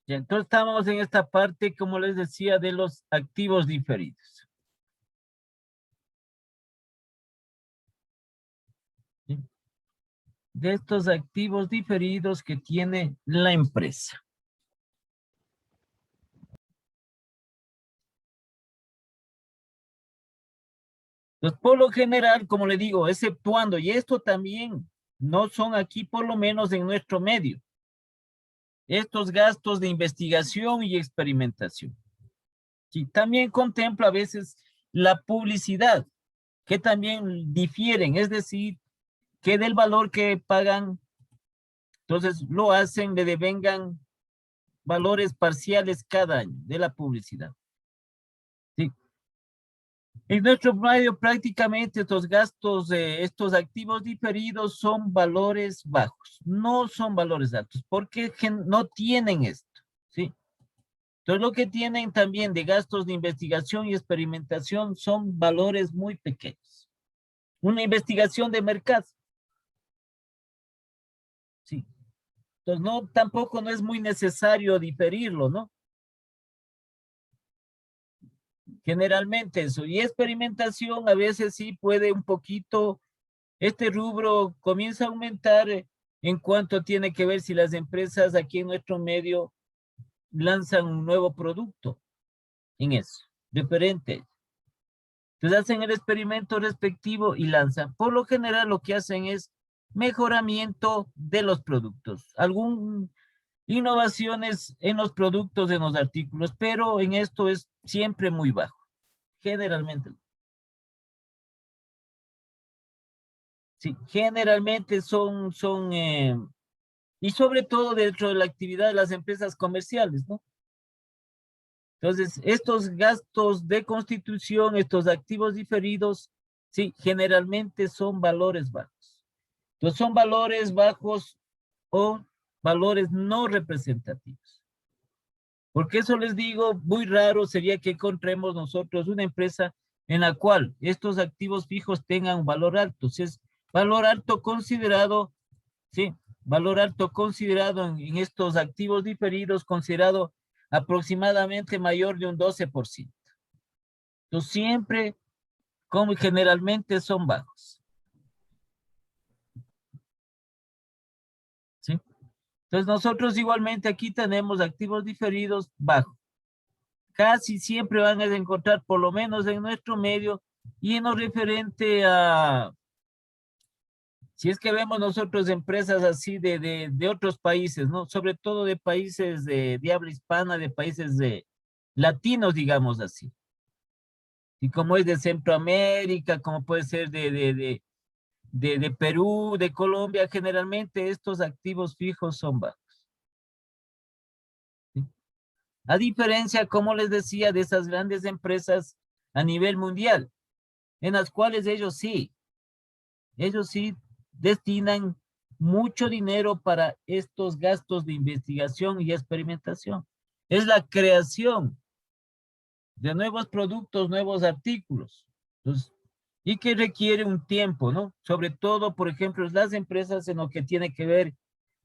Ya, entonces estamos en esta parte, como les decía, de los activos diferidos. ¿Sí? De estos activos diferidos que tiene la empresa. Entonces, por lo general, como le digo, exceptuando, y esto también no son aquí, por lo menos en nuestro medio, estos gastos de investigación y experimentación. Sí, también contempla a veces la publicidad, que también difieren, es decir, que del valor que pagan, entonces lo hacen, le devengan valores parciales cada año de la publicidad. Sí. En nuestro medio prácticamente estos gastos, estos activos diferidos son valores bajos, no son valores altos, porque no tienen esto, ¿sí? Entonces lo que tienen también de gastos de investigación y experimentación son valores muy pequeños. Una investigación de mercado, ¿sí? Entonces no, tampoco no es muy necesario diferirlo, ¿no? Generalmente eso. Y experimentación a veces sí puede un poquito, este rubro comienza a aumentar en cuanto tiene que ver si las empresas aquí en nuestro medio lanzan un nuevo producto en eso, diferente. Entonces hacen el experimento respectivo y lanzan. Por lo general lo que hacen es mejoramiento de los productos, algún innovaciones en los productos, en los artículos, pero en esto es siempre muy bajo, generalmente. Sí, generalmente y sobre todo dentro de la actividad de las empresas comerciales, ¿no? Entonces, estos gastos de constitución, estos activos diferidos, sí, generalmente son valores bajos. Entonces, son valores bajos o valores no representativos. Porque eso les digo, muy raro sería que encontremos nosotros una empresa en la cual estos activos fijos tengan un valor alto. Si es valor alto considerado, sí, valor alto considerado en estos activos diferidos, considerado aproximadamente mayor de un 12%. Entonces siempre, como generalmente son bajos. ¿Sí? Entonces nosotros igualmente aquí tenemos activos diferidos bajos. Casi siempre van a encontrar, por lo menos en nuestro medio, y en lo referente a, si es que vemos nosotros empresas así de otros países, ¿no? Sobre todo de países de habla hispana, de países latinos, digamos así. Y como es de Centroamérica, como puede ser de Perú, de Colombia, generalmente estos activos fijos son bajos. ¿Sí? A diferencia, como les decía, de esas grandes empresas a nivel mundial, en las cuales ellos sí destinan mucho dinero para estos gastos de investigación y experimentación. Es la creación de nuevos productos, nuevos artículos. Entonces, y que requiere un tiempo, ¿no? Sobre todo, por ejemplo, las empresas en lo que tiene que ver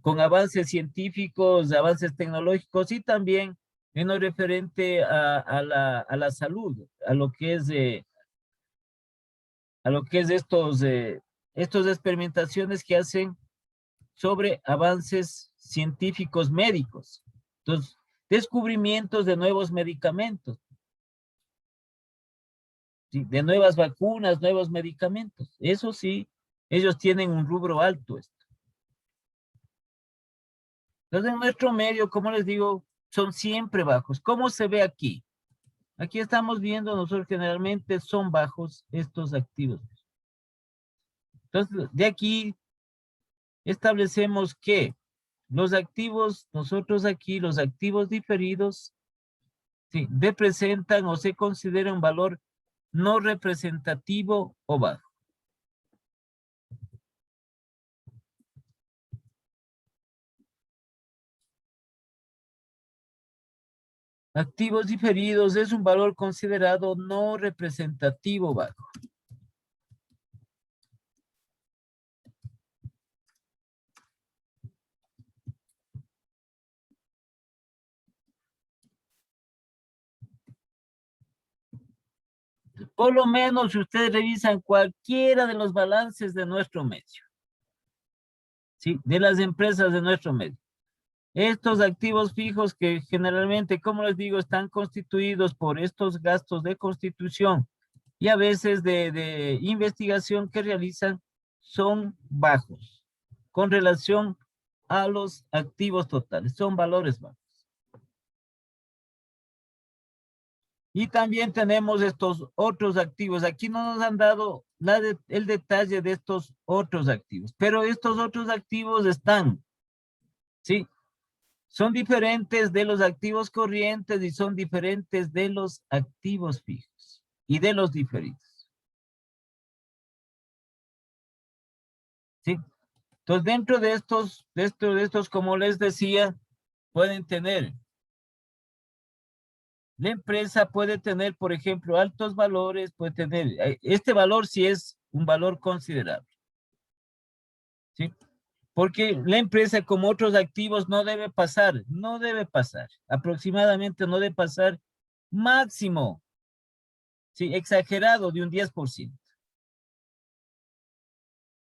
con avances científicos, avances tecnológicos y también en lo referente a la salud, a lo que es estos experimentaciones que hacen sobre avances científicos médicos. Entonces, descubrimientos de nuevos medicamentos, ¿sí? De nuevas vacunas, nuevos medicamentos. Eso sí, ellos tienen un rubro alto esto. Entonces, en nuestro medio, como les digo, son siempre bajos. ¿Cómo se ve aquí? Aquí estamos viendo, nosotros generalmente son bajos estos activos. Entonces, de aquí establecemos que los activos, nosotros aquí, los activos diferidos, sí, representan o se considera un valor no representativo o bajo. Activos diferidos es un valor considerado no representativo bajo. Por lo menos si ustedes revisan cualquiera de los balances de nuestro medio, ¿sí? De las empresas de nuestro medio. Estos activos fijos que generalmente, como les digo, están constituidos por estos gastos de constitución y a veces de investigación que realizan, son bajos con relación a los activos totales, son valores bajos. Y también tenemos estos otros activos. Aquí no nos han dado el detalle de estos otros activos, pero estos otros activos están, ¿sí? Son diferentes de los activos corrientes y son diferentes de los activos fijos y de los diferidos. ¿Sí? Entonces, dentro de estos, como les decía, pueden tener, la empresa puede tener, por ejemplo, altos valores, puede tener, este valor sí es un valor considerable. ¿Sí? Porque la empresa, como otros activos, no debe pasar, aproximadamente no debe pasar máximo, sí, exagerado de un 10%.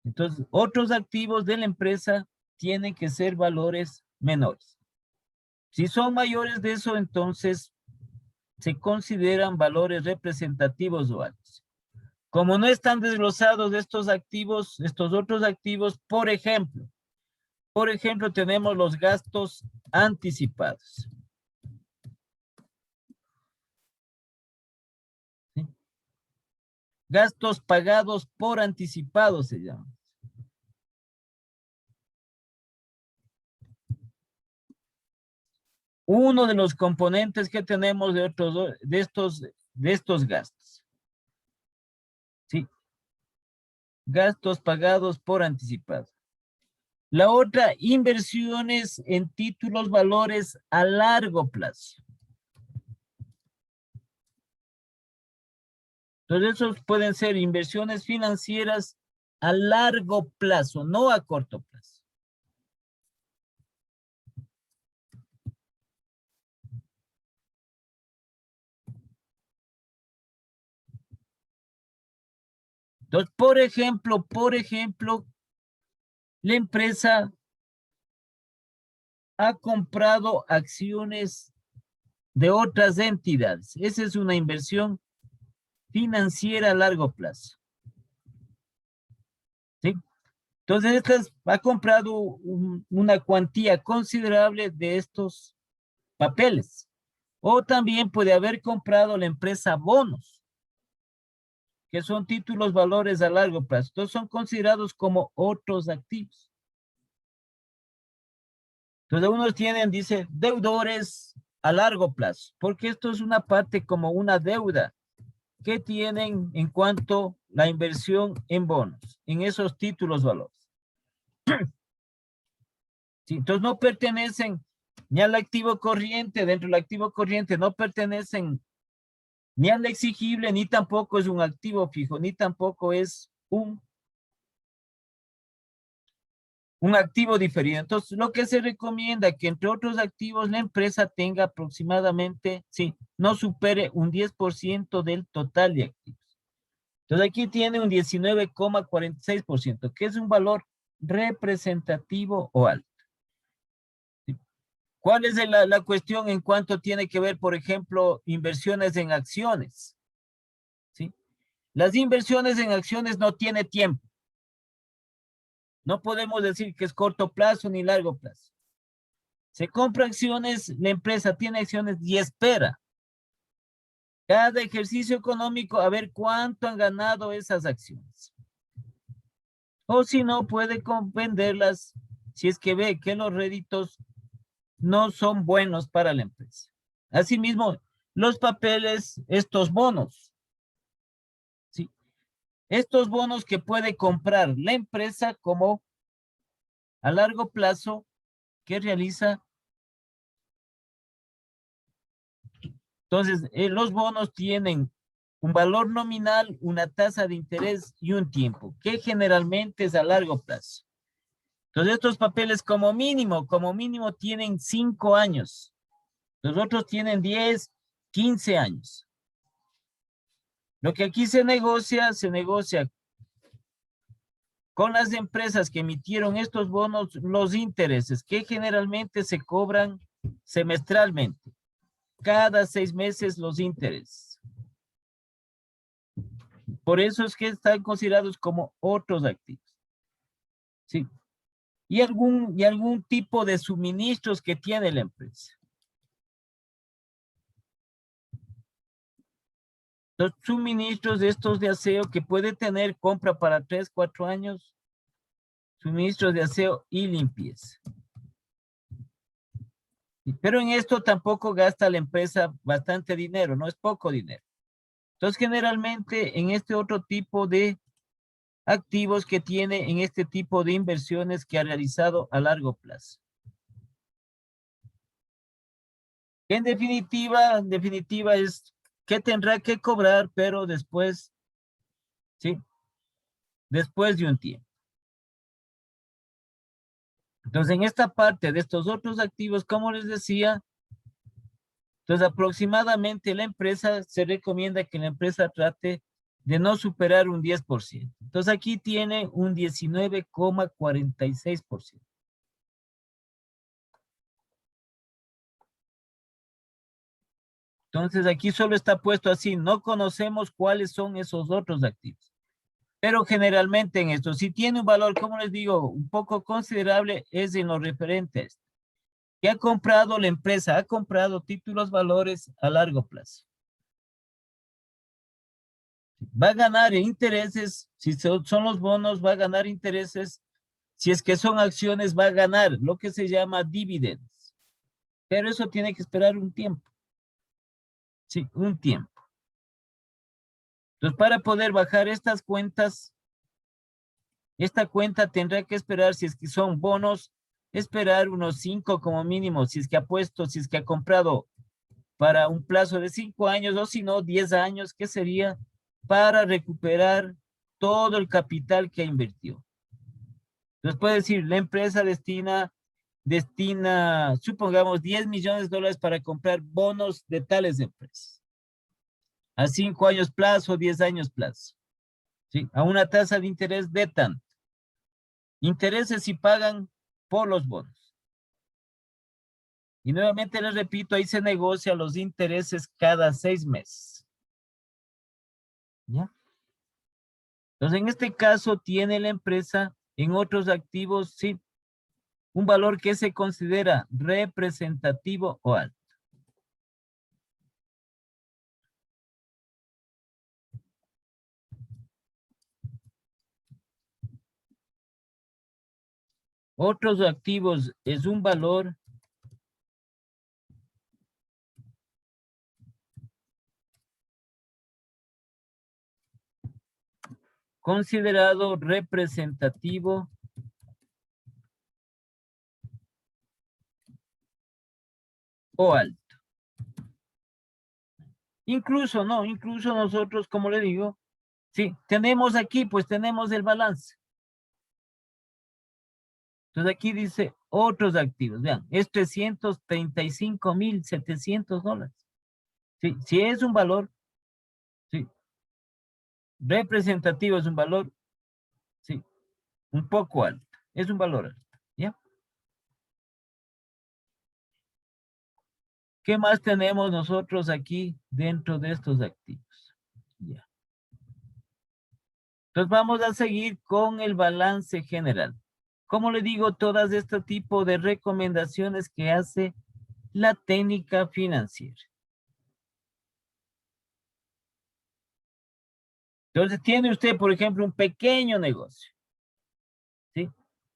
Entonces, otros activos de la empresa tienen que ser valores menores. Si son mayores de eso, entonces se consideran valores representativos o altos. Como no están desglosados estos activos, estos otros activos, por ejemplo, tenemos los gastos anticipados. ¿Sí? Gastos pagados por anticipado se llama. Uno de los componentes que tenemos de estos gastos. ¿Sí? Gastos pagados por anticipado. La otra, inversiones en títulos valores a largo plazo. Entonces, esos pueden ser inversiones financieras a largo plazo, no a corto plazo. Entonces, por ejemplo, la empresa ha comprado acciones de otras entidades. Esa es una inversión financiera a largo plazo. ¿Sí? Entonces, ha comprado una cuantía considerable de estos papeles. O también puede haber comprado la empresa bonos, que son títulos valores a largo plazo. Entonces, son considerados como otros activos. Entonces, unos tienen, dice, deudores a largo plazo, porque esto es una parte como una deuda que tienen en cuanto a la inversión en bonos, en esos títulos valores. ¿Sí? Entonces no pertenecen ni al activo corriente, dentro del activo corriente no pertenecen ni al exigible, ni tampoco es un activo fijo, ni tampoco es un activo diferido. Entonces, lo que se recomienda que entre otros activos la empresa tenga aproximadamente, sí, no supere un 10% del total de activos. Entonces aquí tiene un 19,46%, que es un valor representativo o alto. ¿Sí? ¿Cuál es la cuestión en cuanto tiene que ver, por ejemplo, inversiones en acciones? ¿Sí? Las inversiones en acciones no tiene tiempo. No podemos decir que es corto plazo ni largo plazo. Se compra acciones, la empresa tiene acciones y espera cada ejercicio económico a ver cuánto han ganado esas acciones. O si no, puede venderlas si es que ve que los réditos no son buenos para la empresa. Asimismo, los papeles, estos bonos, ¿sí? Estos bonos que puede comprar la empresa como a largo plazo que realiza. Entonces, los bonos tienen un valor nominal, una tasa de interés y un tiempo, que generalmente es a largo plazo. Entonces, estos papeles como mínimo tienen 5 años. Los otros tienen 10, 15 años. Lo que aquí se negocia con las empresas que emitieron estos bonos, los intereses que generalmente se cobran semestralmente. Cada 6 meses los intereses. Por eso es que están considerados como otros activos. ¿Sí? Y algún tipo de suministros que tiene la empresa. Los suministros de estos de aseo que puede tener compra para 3, 4 años, suministros de aseo y limpieza. Pero en esto tampoco gasta la empresa bastante dinero, no es poco dinero. Entonces, generalmente en este otro tipo de activos que tiene, en este tipo de inversiones que ha realizado a largo plazo. En definitiva es que tendrá que cobrar, pero después, ¿sí? Después de un tiempo. Entonces, en esta parte de estos otros activos, como les decía, entonces aproximadamente la empresa, se recomienda que la empresa trate de no superar un 10%. Entonces aquí tiene un 19,46%. Entonces aquí solo está puesto así, no conocemos cuáles son esos otros activos. Pero generalmente en esto, si tiene un valor, como les digo, un poco considerable, es en lo referente a esto. ¿Qué ha comprado la empresa? Ha comprado títulos valores a largo plazo. Va a ganar intereses, si son los bonos, va a ganar intereses. Si es que son acciones, va a ganar lo que se llama dividendos. Pero eso tiene que esperar un tiempo. Sí, un tiempo. Entonces, para poder bajar estas cuentas, esta cuenta tendrá que esperar, si es que son bonos, esperar unos 5 como mínimo, si es que ha puesto, si es que ha comprado para un plazo de 5 años, o si no, 10 años, que sería para recuperar todo el capital que invirtió. Entonces puede decir, la empresa destina, supongamos, 10 millones de dólares para comprar bonos de tales empresas. A 5 años plazo, 10 años plazo. ¿Sí? A una tasa de interés de tanto. Intereses si pagan por los bonos. Y nuevamente les repito, ahí se negocia los intereses cada 6 meses. ¿Ya? Entonces, en este caso, tiene la empresa en otros activos, sí, un valor que se considera representativo o alto. Otros activos es un valor considerado representativo o alto. Incluso, no, incluso nosotros, como le digo, sí, tenemos aquí, pues tenemos el balance. Entonces aquí dice otros activos. Vean, es 335,700 dólares. Sí, si es un valor, sí, representativo es un valor, sí, un poco alto. Es un valor alto, ¿ya? ¿Qué más tenemos nosotros aquí dentro de estos activos? Ya. Entonces vamos a seguir con el balance general. Como le digo, todas este tipo de recomendaciones que hace la técnica financiera. Entonces tiene usted, por ejemplo, un pequeño negocio, ¿sí?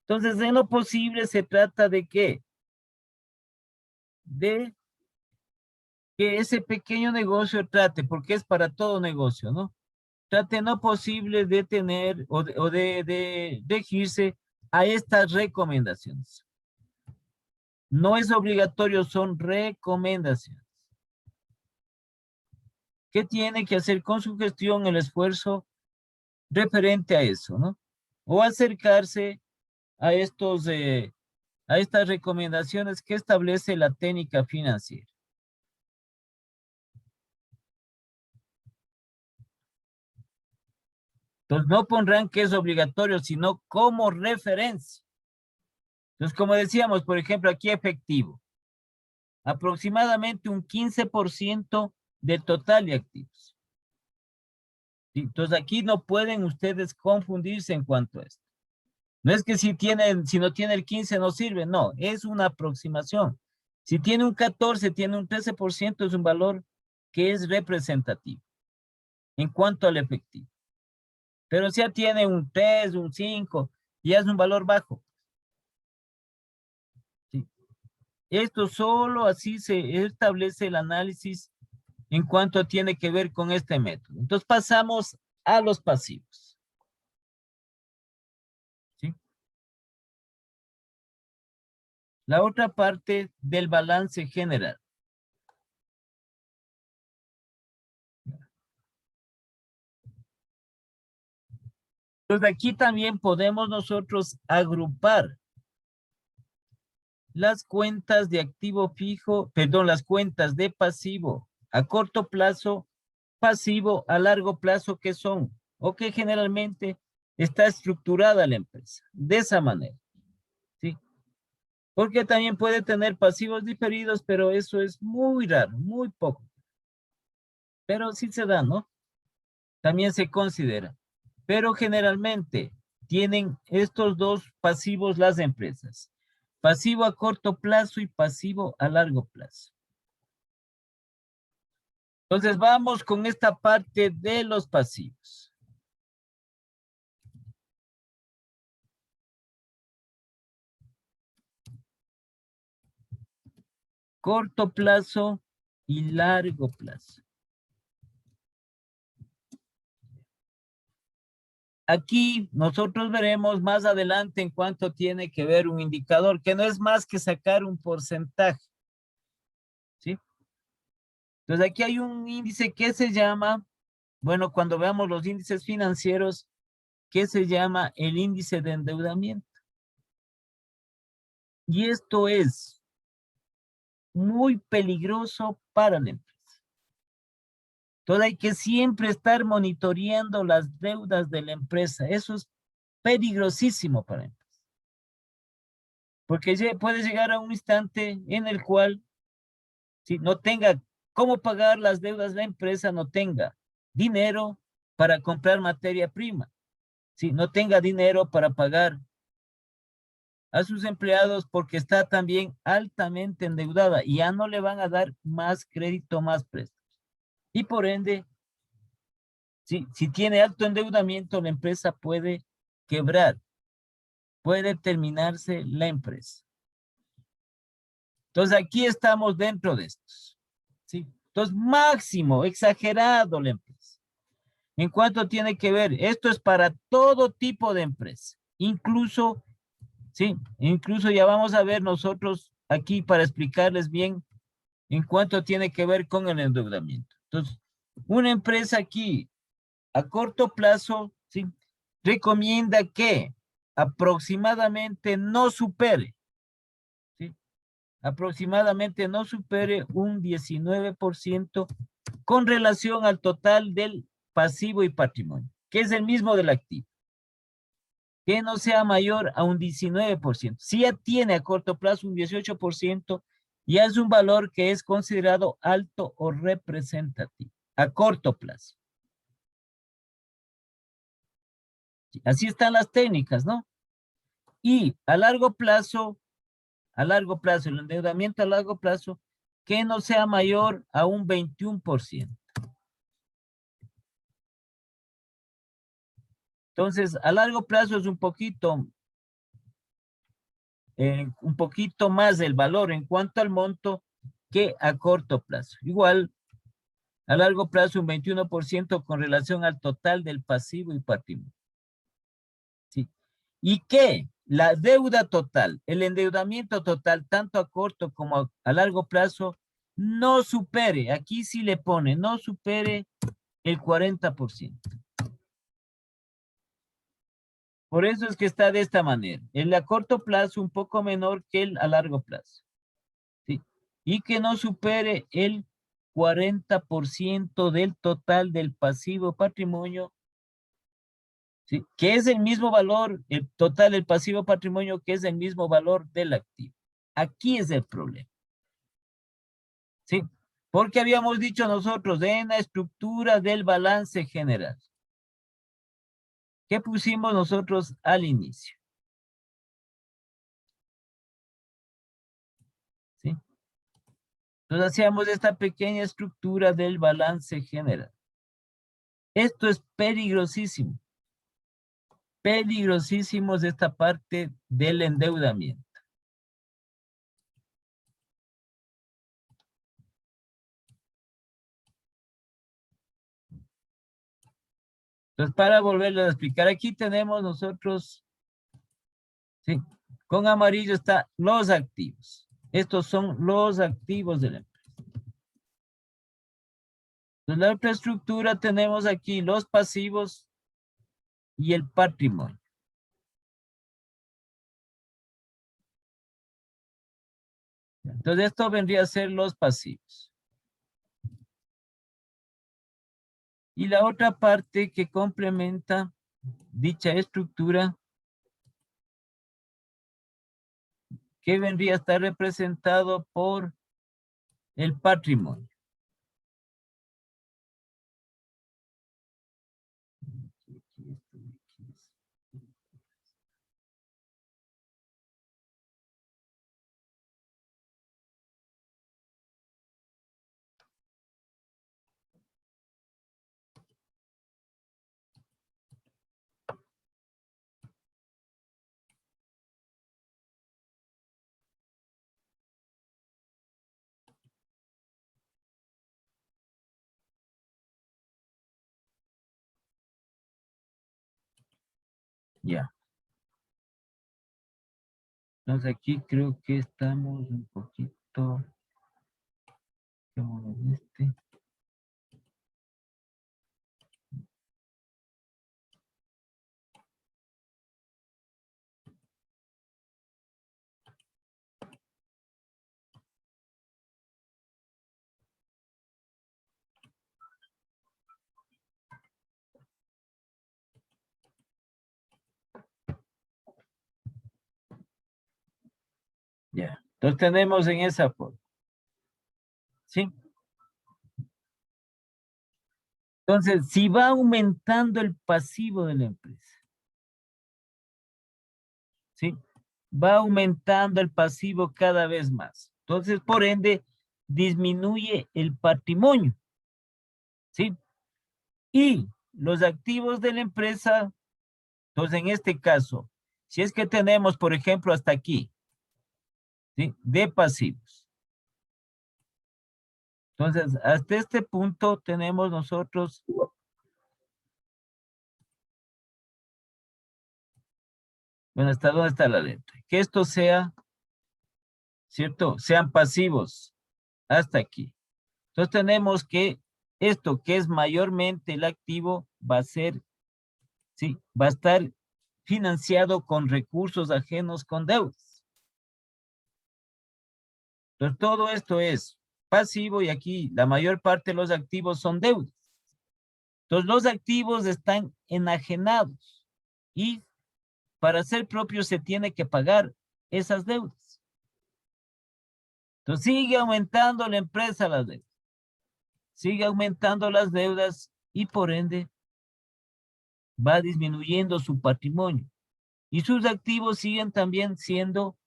Entonces, en lo posible se trata de ¿qué? De que ese pequeño negocio trate, porque es para todo negocio, ¿no? Trate en lo posible de tener de regirse a estas recomendaciones. No es obligatorio, son recomendaciones. ¿Qué tiene que hacer con su gestión el esfuerzo referente a eso, ¿no? O acercarse a a estas recomendaciones que establece la técnica financiera. Entonces, no pondrán que es obligatorio, sino como referencia. Entonces, como decíamos, por ejemplo, aquí efectivo. Aproximadamente un 15% del total de activos. ¿Sí? Entonces, aquí no pueden ustedes confundirse en cuanto a esto. No es que si no tiene el 15 no sirve, no, es una aproximación. Si tiene un 14, tiene un 13%, es un valor que es representativo en cuanto al efectivo. Pero si ya tiene un 3, un 5, ya es un valor bajo. ¿Sí? Esto solo así se establece el análisis en cuanto tiene que ver con este método. Entonces pasamos a los pasivos. ¿Sí? La otra parte del balance general. Entonces aquí también podemos nosotros agrupar las cuentas de activo fijo, perdón, las cuentas de pasivo a corto plazo, pasivo a largo plazo que son, o que generalmente está estructurada la empresa de esa manera, ¿sí? Porque también puede tener pasivos diferidos, pero eso es muy raro, muy poco. Pero sí se da, ¿no? También se considera. Pero generalmente tienen estos dos pasivos las empresas. Pasivo a corto plazo y pasivo a largo plazo. Entonces vamos con esta parte de los pasivos. Corto plazo y largo plazo. Aquí nosotros veremos más adelante en cuánto tiene que ver un indicador, que no es más que sacar un porcentaje. ¿Sí? Entonces aquí hay un índice que se llama, bueno, cuando veamos los índices financieros, que se llama el índice de endeudamiento. Y esto es muy peligroso para la empresa. Entonces hay que siempre estar monitoreando las deudas de la empresa. Eso es peligrosísimo para la empresa. Porque puede llegar a un instante en el cual, si no tenga cómo pagar las deudas de la empresa, no tenga dinero para comprar materia prima, si no tenga dinero para pagar a sus empleados porque está también altamente endeudada y ya no le van a dar más crédito, más préstamos. Y por ende, si tiene alto endeudamiento, la empresa puede quebrar, puede terminarse la empresa. Entonces aquí estamos dentro de estos. ¿Sí? Entonces máximo, exagerado la empresa. ¿En cuánto tiene que ver? Esto es para todo tipo de empresa. Incluso, sí, incluso ya vamos a ver nosotros aquí para explicarles bien en cuánto tiene que ver con el endeudamiento. Entonces, una empresa aquí a corto plazo, ¿sí? Recomienda que aproximadamente no supere, ¿sí? Aproximadamente no supere un 19% con relación al total del pasivo y patrimonio, que es el mismo del activo. Que no sea mayor a un 19%. Si ya tiene a corto plazo un 18%, ya es un valor que es considerado alto o representativo, a corto plazo. Así están las técnicas, ¿no? Y a largo plazo, el endeudamiento a largo plazo, que no sea mayor a un 21%. Entonces, a largo plazo es un poquito más el valor en cuanto al monto que a corto plazo. Igual, a largo plazo un 21% con relación al total del pasivo y patrimonio. ¿Sí? Y que la deuda total, el endeudamiento total, tanto a corto como a largo plazo, no supere, aquí sí le pone, no supere el 40%. Por eso es que está de esta manera. El a corto plazo un poco menor que el a largo plazo. ¿Sí? Y que no supere el 40% del total del pasivo patrimonio ¿sí? Que es el mismo valor, el total, el pasivo patrimonio, que es el mismo valor del activo. Aquí es el problema. ¿Sí? Porque habíamos dicho nosotros en la estructura del balance general. ¿Qué pusimos nosotros al inicio? ¿Sí? Entonces hacíamos esta pequeña estructura del balance general. Esto es peligrosísimo. Peligrosísimo es esta parte del endeudamiento. Entonces, para volverlo a explicar, aquí tenemos nosotros, ¿sí? Con amarillo está los activos. Estos son los activos de la empresa. En la otra estructura tenemos aquí los pasivos y el patrimonio. Entonces, esto vendría a ser los pasivos. Y la otra parte que complementa dicha estructura, que vendría a estar representado por el patrimonio. Ya. Entonces aquí creo que estamos un poquito. Como en este. Ya. Entonces tenemos en esa forma. ¿Sí? Entonces, si va aumentando el pasivo de la empresa, ¿sí? Va aumentando el pasivo cada vez más. Entonces, por ende, disminuye el patrimonio, ¿sí? Y los activos de la empresa, entonces en este caso, si es que tenemos, por ejemplo, hasta aquí, ¿sí? De pasivos. Entonces, hasta este punto tenemos nosotros. Bueno, ¿hasta dónde está la letra? Que esto sea, ¿cierto? Sean pasivos hasta aquí. Entonces tenemos que esto que es mayormente el activo va a ser, sí, va a estar financiado con recursos ajenos con deudas. Entonces todo esto es pasivo y aquí la mayor parte de los activos son deudas. Entonces los activos están enajenados y para ser propios se tiene que pagar esas deudas. Entonces sigue aumentando la empresa las deudas. Sigue aumentando las deudas y por ende va disminuyendo su patrimonio. Y sus activos siguen también siendo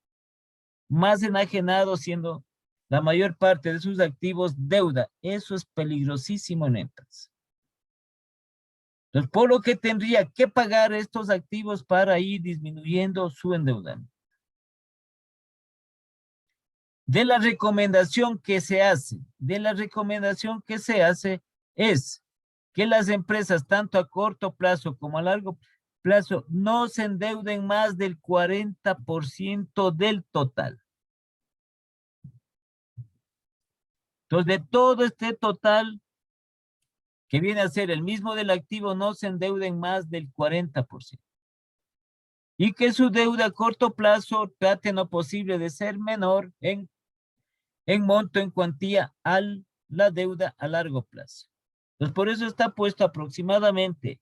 más enajenados, siendo la mayor parte de sus activos deuda. Eso es peligrosísimo en empresas. Entonces, por lo que tendría que pagar estos activos para ir disminuyendo su endeudamiento. De la recomendación que se hace, es que las empresas, tanto a corto plazo como a largo plazo, no se endeuden más del 40% del total. Entonces, de todo este total, que viene a ser el mismo del activo, no se endeuden más del 40%. Y que su deuda a corto plazo trate en lo posible de ser menor en monto, en cuantía, a la deuda a largo plazo. Entonces, por eso está puesto aproximadamente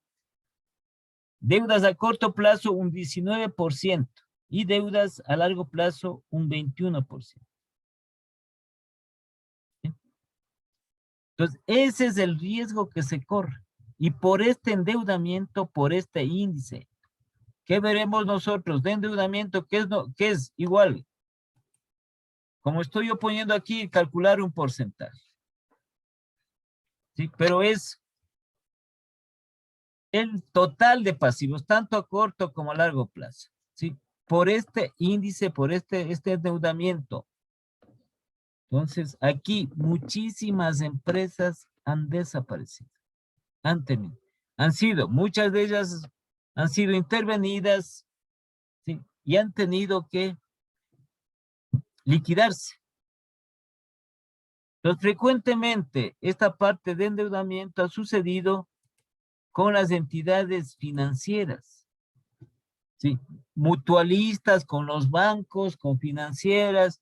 Deudas a corto plazo un 19% y deudas a largo plazo un 21%. ¿Sí? Entonces, ese es el riesgo que se corre. Y por este endeudamiento, por este índice, ¿qué veremos nosotros? De endeudamiento, ¿qué es igual? Como estoy yo poniendo aquí, calcular un porcentaje. ¿Sí? Pero es el total de pasivos, tanto a corto como a largo plazo. ¿Sí? Por este índice, por este endeudamiento. Entonces, aquí muchísimas empresas han desaparecido. Muchas de ellas han sido intervenidas, ¿sí? Y han tenido que liquidarse. Entonces, frecuentemente, esta parte de endeudamiento ha sucedido con las entidades financieras, ¿sí? Mutualistas, con los bancos, con financieras,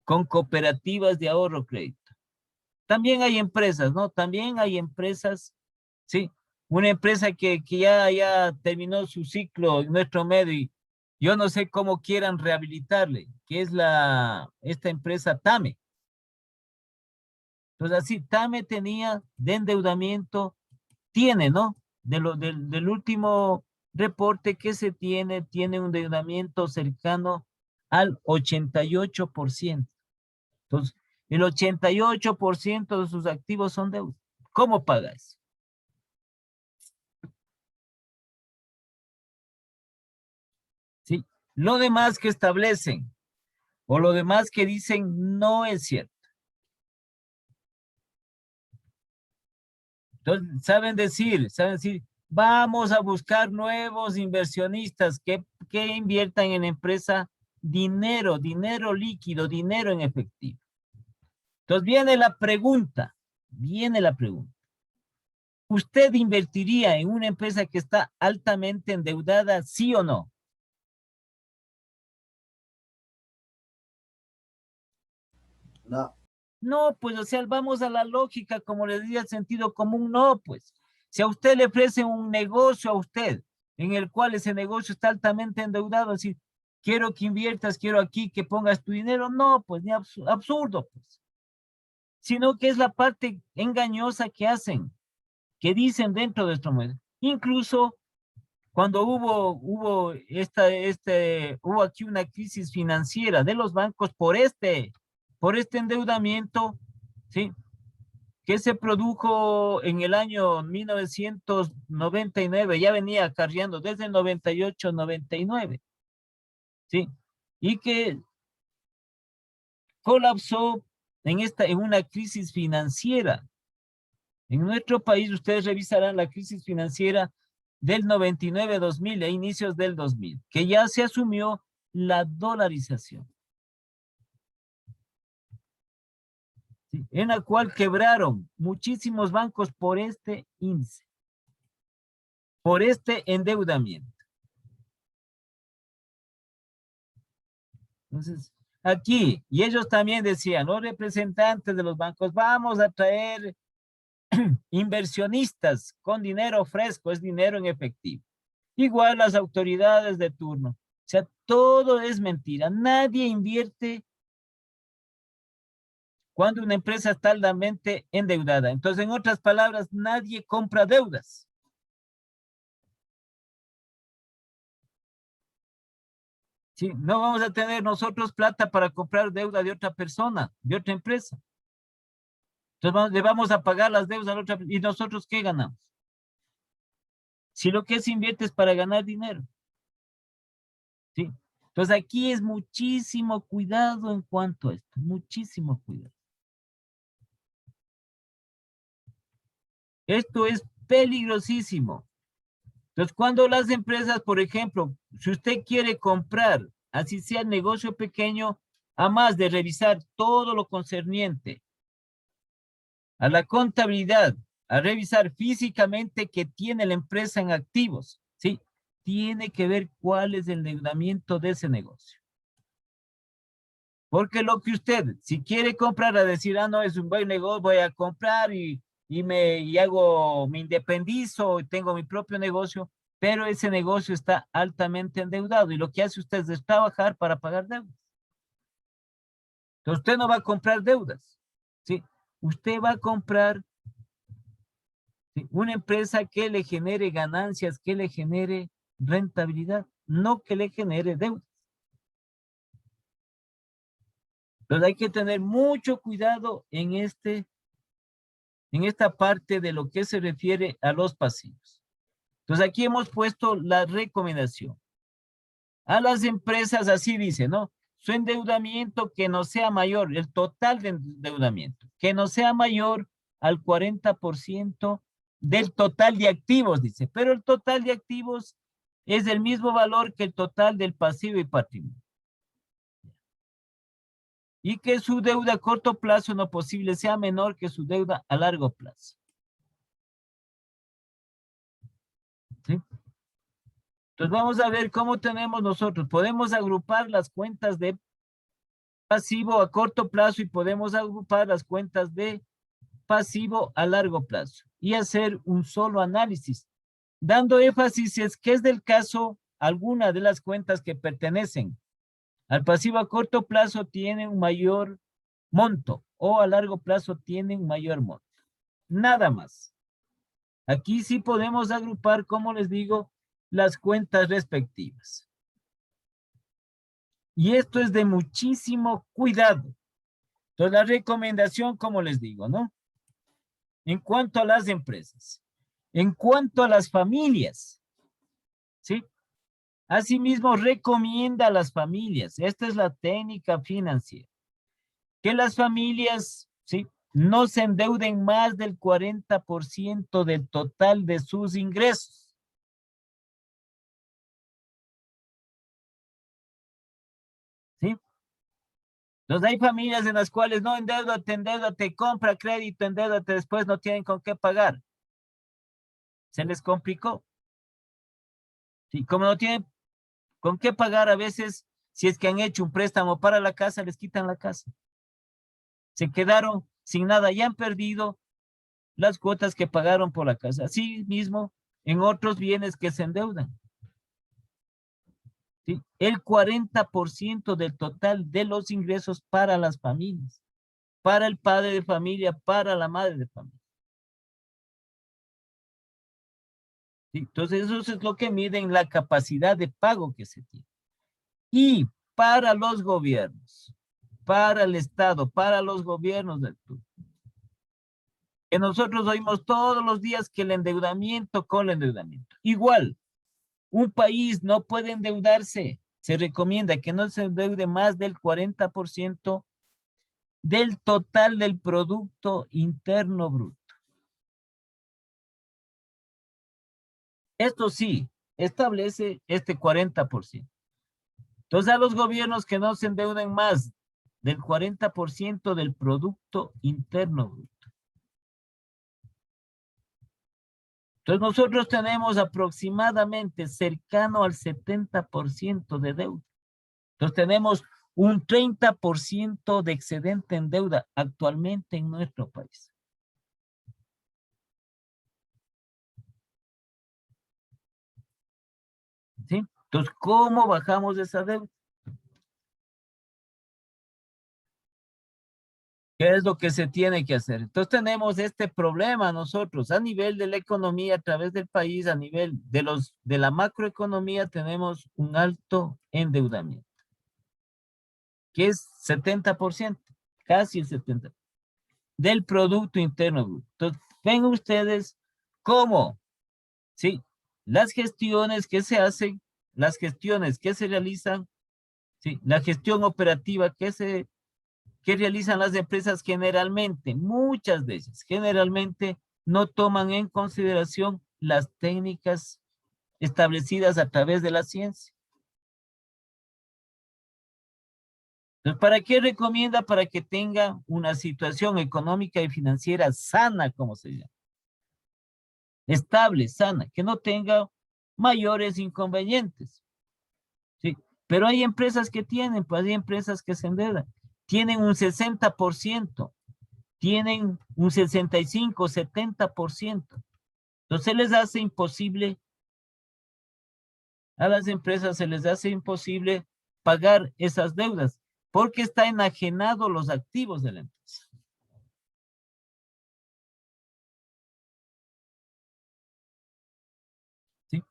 con cooperativas de ahorro crédito. También hay empresas, ¿no? También hay empresas, ¿sí? Una empresa que ya terminó su ciclo en nuestro medio y yo no sé cómo quieran rehabilitarle, que es esta empresa TAME. Entonces así, TAME tenía de endeudamiento, tiene, ¿no? Del último reporte que se tiene un endeudamiento cercano al 88%. Entonces, el 88% de sus activos son deuda. ¿Cómo paga eso? ¿Sí? Lo demás que establecen o lo demás que dicen no es cierto. Entonces, saben decir, vamos a buscar nuevos inversionistas que inviertan en empresa dinero líquido, dinero en efectivo. Entonces viene la pregunta. ¿Usted invertiría en una empresa que está altamente endeudada, sí o no? No. No, pues, o sea, vamos a la lógica, como le diría el sentido común, no, pues. Si a usted le ofrecen un negocio a usted, en el cual ese negocio está altamente endeudado, así, quiero que inviertas, quiero aquí que pongas tu dinero, no, pues, ni absurdo, pues. Sino que es la parte engañosa que hacen, que dicen dentro de nuestro medio. Incluso cuando hubo aquí una crisis financiera de los bancos por este endeudamiento, ¿sí? Que se produjo en el año 1999, ya venía acarreando desde el 98, 99, ¿sí? Y que colapsó en una crisis financiera. En nuestro país, ustedes revisarán la crisis financiera del 99-2000, a inicios del 2000, que ya se asumió la dolarización, ¿sí? En la cual quebraron muchísimos bancos por este índice, por este endeudamiento. Entonces, aquí, y ellos también decían, los representantes de los bancos, vamos a traer inversionistas con dinero fresco, es dinero en efectivo. Igual las autoridades de turno. O sea, todo es mentira. Nadie invierte cuando una empresa está altamente endeudada. Entonces, en otras palabras, nadie compra deudas. ¿Sí? No vamos a tener nosotros plata para comprar deuda de otra persona, de otra empresa. Entonces, le vamos a pagar las deudas a la otra. ¿Y nosotros qué ganamos? Si lo que se invierte es para ganar dinero. ¿Sí? Entonces, aquí es muchísimo cuidado en cuanto a esto. Muchísimo cuidado. Esto es peligrosísimo. Entonces, cuando las empresas, por ejemplo, si usted quiere comprar, así sea negocio pequeño, a más de revisar todo lo concerniente a la contabilidad, a revisar físicamente qué tiene la empresa en activos, ¿sí? Tiene que ver cuál es el endeudamiento de ese negocio. Porque lo que usted, si quiere comprar, a decir, no, es un buen negocio, voy a comprar y me independizo y tengo mi propio negocio, pero ese negocio está altamente endeudado y lo que hace usted es trabajar para pagar deudas. Entonces usted no va a comprar deudas, ¿sí? Usted va a comprar, ¿sí?, una empresa que le genere ganancias, que le genere rentabilidad, no que le genere deudas. Entonces hay que tener mucho cuidado en esta parte de lo que se refiere a los pasivos. Entonces aquí hemos puesto la recomendación. A las empresas así dice, ¿no? Su endeudamiento que no sea mayor, el total de endeudamiento, que no sea mayor al 40% del total de activos, dice. Pero el total de activos es del mismo valor que el total del pasivo y patrimonio. Y que su deuda a corto plazo no posible sea menor que su deuda a largo plazo. ¿Sí? Entonces vamos a ver cómo tenemos nosotros. Podemos agrupar las cuentas de pasivo a corto plazo y podemos agrupar las cuentas de pasivo a largo plazo y hacer un solo análisis, dando énfasis si es que es del caso alguna de las cuentas que pertenecen al pasivo a corto plazo tienen un mayor monto o a largo plazo tienen mayor monto. Nada más. Aquí sí podemos agrupar, como les digo, las cuentas respectivas. Y esto es de muchísimo cuidado. Entonces, la recomendación, como les digo, ¿no? En cuanto a las empresas, en cuanto a las familias, ¿sí? Asimismo, recomienda a las familias, esta es la técnica financiera, que las familias, ¿sí?, no se endeuden más del 40% del total de sus ingresos. ¿Sí? Entonces hay familias en las cuales no, endeúdate, compra crédito, endeúdate, después no tienen con qué pagar. Se les complicó. Sí, como no tienen con qué pagar a veces, si es que han hecho un préstamo para la casa, les quitan la casa. Se quedaron sin nada y han perdido las cuotas que pagaron por la casa. Así mismo, en otros bienes que se endeudan. ¿Sí? El 40% del total de los ingresos para las familias, para el padre de familia, para la madre de familia. ¿Sí? Entonces, eso es lo que miden la capacidad de pago que se tiene. Y para los gobiernos, para el Estado, para los gobiernos del turno, que nosotros oímos todos los días que el endeudamiento con el endeudamiento. Igual, un país no puede endeudarse. Se recomienda que no se endeude más del 40% del total del Producto Interno Bruto. Esto sí, establece este 40%. Entonces, a los gobiernos que no se endeuden más del 40% del Producto Interno Bruto. Entonces, nosotros tenemos aproximadamente cercano al 70% de deuda. Entonces, tenemos un 30% de excedente en deuda actualmente en nuestro país. ¿Sí? Entonces, ¿cómo bajamos esa deuda? ¿Qué es lo que se tiene que hacer? Entonces tenemos este problema nosotros a nivel de la economía, a través del país, a nivel de la macroeconomía, tenemos un alto endeudamiento, que es 70%, casi el 70% del Producto Interno Bruto. Entonces, ven ustedes cómo, ¿sí?, las gestiones que se hacen, las gestiones que se realizan, ¿sí?, la gestión operativa que realizan las empresas generalmente, muchas veces, generalmente no toman en consideración las técnicas establecidas a través de la ciencia. Entonces, ¿para qué recomienda? Para que tenga una situación económica y financiera sana, como se llama. Estable, sana, que no tenga mayores inconvenientes. ¿Sí? Pero hay empresas que tienen, pues hay empresas que se endeudan. Tienen un 60%. Tienen un 65, 70%. Entonces les hace imposible A las empresas se les hace imposible pagar esas deudas porque está enajenado los activos de la empresa. ¿Sí?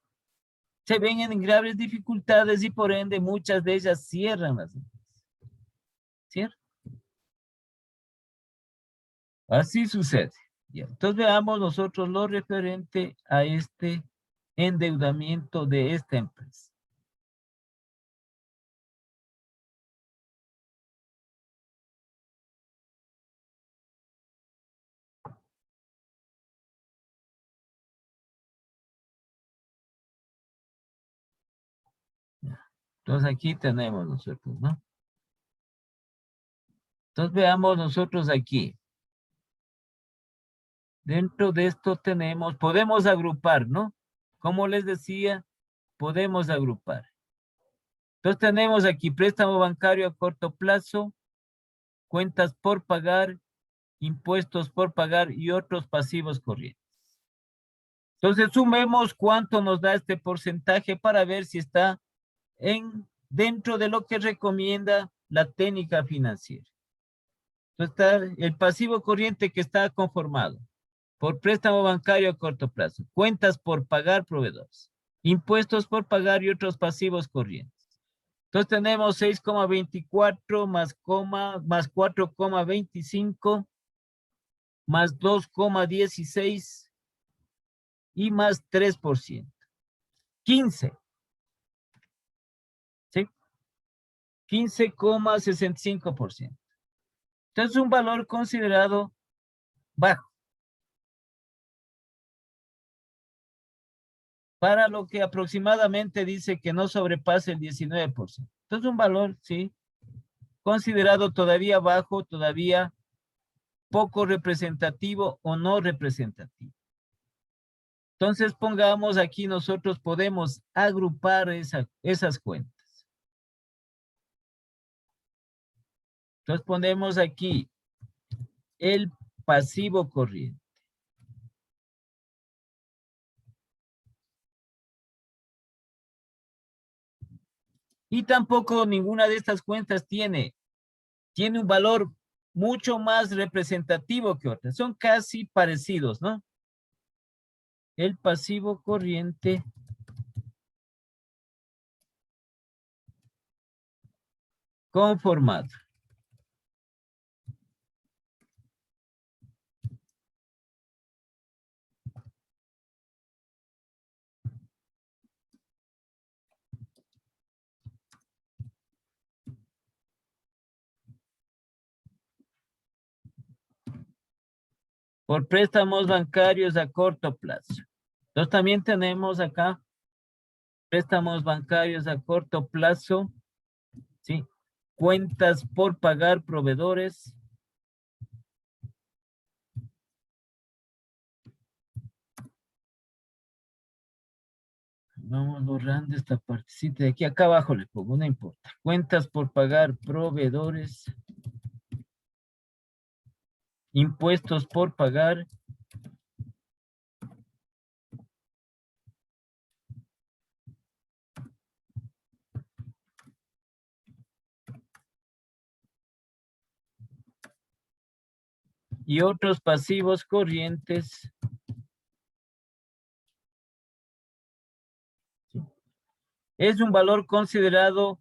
Se ven en graves dificultades y por ende muchas de ellas cierran las empresas. ¿Cierto? Así sucede. Ya. Entonces veamos nosotros lo referente a este endeudamiento de esta empresa. Entonces aquí tenemos nosotros, ¿no? Entonces veamos nosotros aquí. Dentro de esto tenemos, podemos agrupar, ¿no? Como les decía, podemos agrupar. Entonces tenemos aquí préstamo bancario a corto plazo, cuentas por pagar, impuestos por pagar y otros pasivos corrientes. Entonces sumemos cuánto nos da este porcentaje para ver si está dentro de lo que recomienda la técnica financiera. Entonces está el pasivo corriente que está conformado por préstamo bancario a corto plazo, cuentas por pagar proveedores, impuestos por pagar y otros pasivos corrientes. Entonces tenemos 6,24 más 4,25 más 2,16 y más 3%. 15. ¿Sí? 15,65%. Entonces un valor considerado bajo. Para lo que aproximadamente dice que no sobrepase el 19%. Entonces un valor, sí, considerado todavía bajo, todavía poco representativo o no representativo. Entonces pongamos aquí, nosotros podemos agrupar esas cuentas. Entonces ponemos aquí el pasivo corriente. Y tampoco ninguna de estas cuentas tiene un valor mucho más representativo que otras. Son casi parecidos, ¿no? El pasivo corriente conformado. Por préstamos bancarios a corto plazo. Entonces también tenemos acá préstamos bancarios a corto plazo, ¿sí? Cuentas por pagar proveedores. Vamos borrando esta partecita de aquí. Acá abajo le pongo, no importa. Cuentas por pagar proveedores. Impuestos por pagar. Y otros pasivos corrientes. ¿Sí? Es un valor considerado